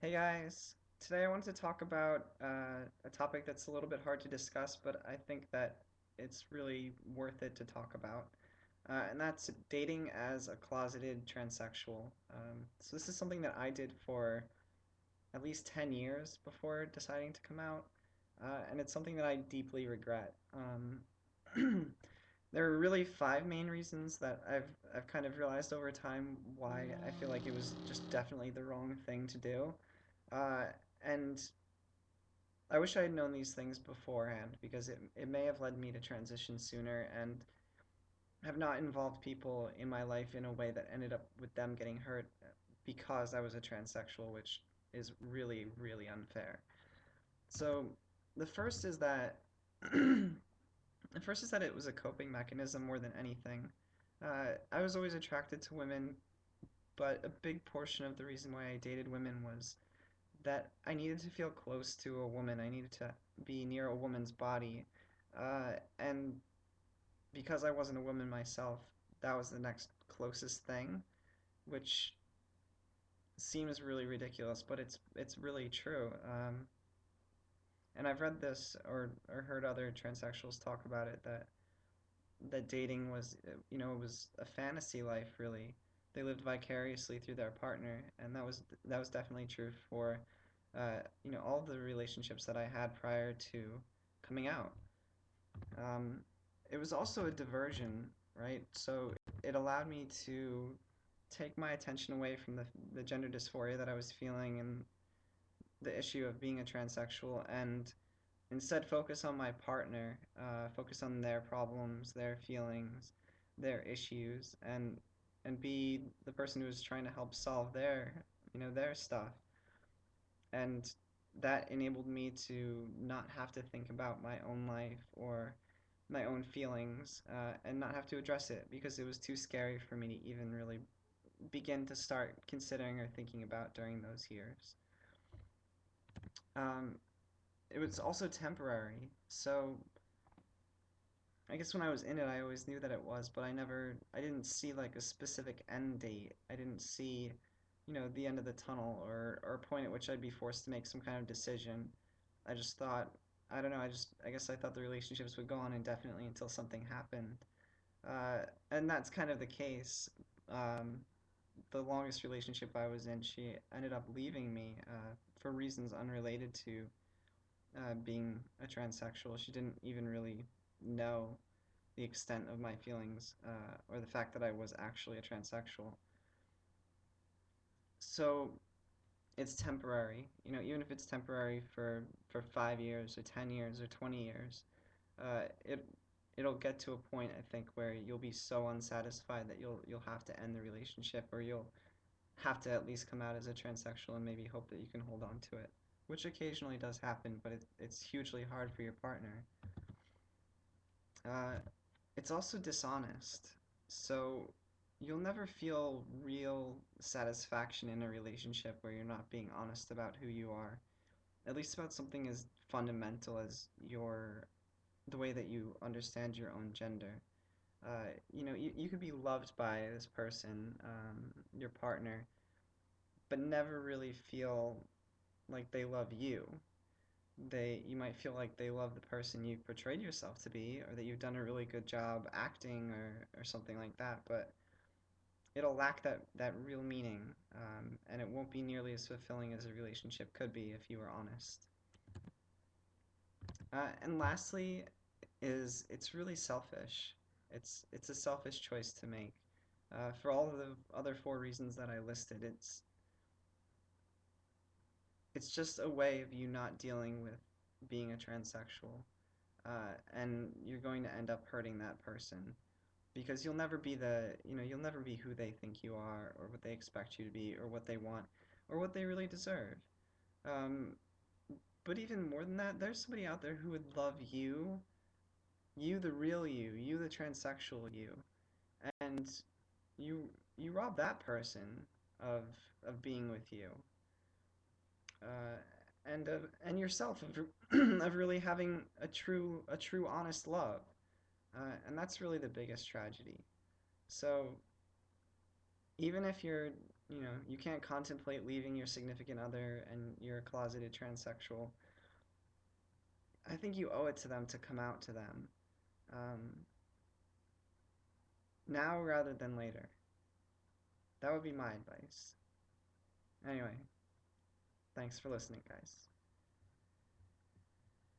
Hey guys, today I wanted to talk about a topic that's a little bit hard to discuss, but I think that it's really worth it to talk about. And that's dating as a closeted transsexual. So this is something that I did for at least 10 years before deciding to come out, and it's something that I deeply regret. There are really five main reasons that I've kind of realized over time why I feel like it was just definitely the wrong thing to do. Uh, and I wish I had known these things beforehand because it may have led me to transition sooner and have not involved people in my life in a way that ended up with them getting hurt because I was a transsexual, which is really, really unfair. So the first is that the first is that it was a coping mechanism more than anything. I was always attracted to women, but a big portion of the reason why I dated women was that I needed to feel close to a woman. I needed to be near a woman's body. And because I wasn't a woman myself, that was the next closest thing, which seems really ridiculous, but it's really true. And I've read this or heard other transsexuals talk about it that dating was, it was a fantasy life, really. They lived vicariously through their partner, and that was definitely true for, all the relationships that I had prior to coming out. Um, it was also a diversion, right? So it allowed me to take my attention away from the gender dysphoria that I was feeling and the issue of being a transsexual and instead focus on my partner, focus on their problems, their feelings, their issues, and be the person who's trying to help solve their stuff. And that enabled me to not have to think about my own life or my own feelings, and not have to address it because it was too scary for me to even really begin to start considering or thinking about during those years. Um, it was also temporary, so I guess when I was in it, I always knew that it was, but I didn't see like a specific end date. I didn't see, the end of the tunnel or a point at which I'd be forced to make some kind of decision. I just thought, I don't know, I guess I thought the relationships would go on indefinitely until something happened. And that's kind of the case. Um, the longest relationship I was in, she ended up leaving me for reasons unrelated to being a transsexual. She didn't even really know the extent of my feelings, or the fact that I was actually a transsexual. So it's temporary, even if it's temporary for 5 years or 10 years or 20 years, it'll get to a point I think where you'll be so unsatisfied that you'll have to end the relationship or you'll have to at least come out as a transsexual and maybe hope that you can hold on to it, which occasionally does happen, but it's hugely hard for your partner. Uh, it's also dishonest. So you'll never feel real satisfaction in a relationship where you're not being honest about who you are, at least about something as fundamental as the way that you understand your own gender. You could be loved by this person, your partner, but never really feel like they love you. You might feel like they love the person you portrayed yourself to be, or that you've done a really good job acting or something like that, but it'll lack that real meaning, and it won't be nearly as fulfilling as a relationship could be if you were honest. And lastly, is it's really selfish. It's a selfish choice to make. For all of the other four reasons that I listed, it's just a way of you not dealing with being a transsexual, and you're going to end up hurting that person because you'll never be who they think you are or what they expect you to be or what they want or what they really deserve. Um, but even more than that, there's somebody out there who would love you, you the real you the transsexual you, and you you rob that person of being with you, uh, and yourself of really having a true honest love, and that's really the biggest tragedy. So even if you're You can't contemplate leaving your significant other and you're a closeted transsexual. I think you owe it to them to come out to them, um, now rather than later. That would be my advice. Anyway, thanks for listening, guys.